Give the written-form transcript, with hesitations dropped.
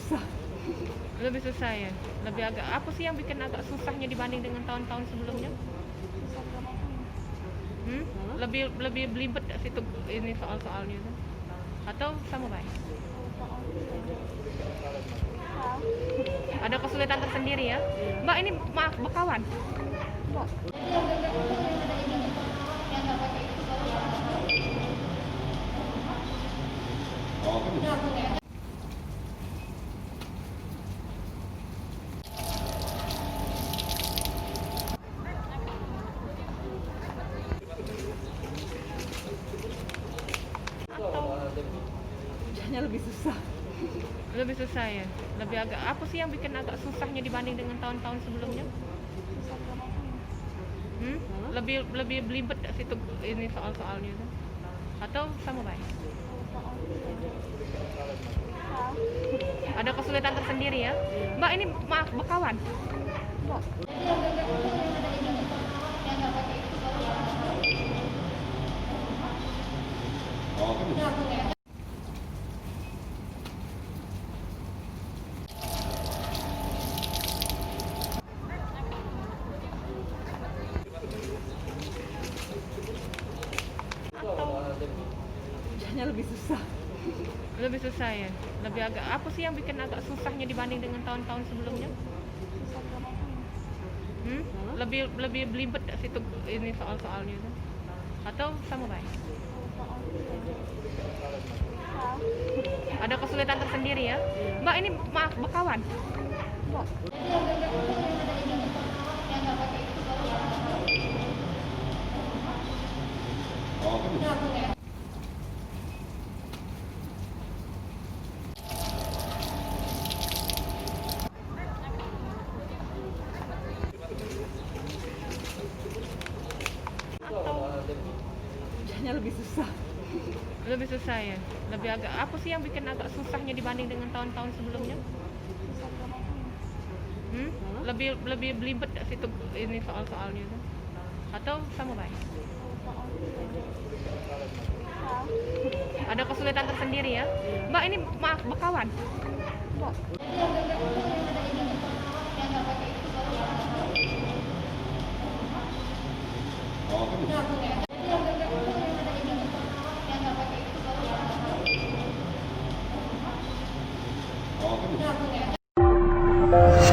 susah. Lebih susah ya? Lebih agak apa sih yang bikin agak susahnya dibanding dengan tahun-tahun sebelumnya? Susah gerakannya. Hmm? Lebih lebih belibet gak sih tuh ini soal-soalnya tuh? Atau sama baik? Ada kesulitan tersendiri ya? Mbak ini maaf bekawan. Enggak. Hujannya lebih susah. Lebih susah ya? Lebih agak apa sih yang bikin agak susahnya dibanding dengan tahun-tahun sebelumnya? Susah gerakannya. Hmm? Lebih lebih belibet gak sih tuh ini soal-soalnya tuh? Atau sama baik? Ada kesulitan tersendiri ya? Mbak ini maaf bekawan. Enggak. Hujannya lebih susah. Lebih susah ya? Lebih agak apa sih yang bikin agak susahnya dibanding dengan tahun-tahun sebelumnya? Susah gerakannya. Hmm? Lebih lebih belibet gak sih tuh ini soal-soalnya tuh? Atau sama baik? Ada kesulitan tersendiri ya? Mbak ini maaf bekawan. Enggak. Hujannya lebih susah. Lebih susah ya? Lebih agak apa sih yang bikin agak susahnya dibanding dengan tahun-tahun sebelumnya? Susah gerakannya. Hmm? Lebih lebih belibet gak sih tuh ini soal-soalnya tuh? Atau sama baik? Ada kesulitan tersendiri ya? Mbak ini maaf bekawan. Enggak. Oh,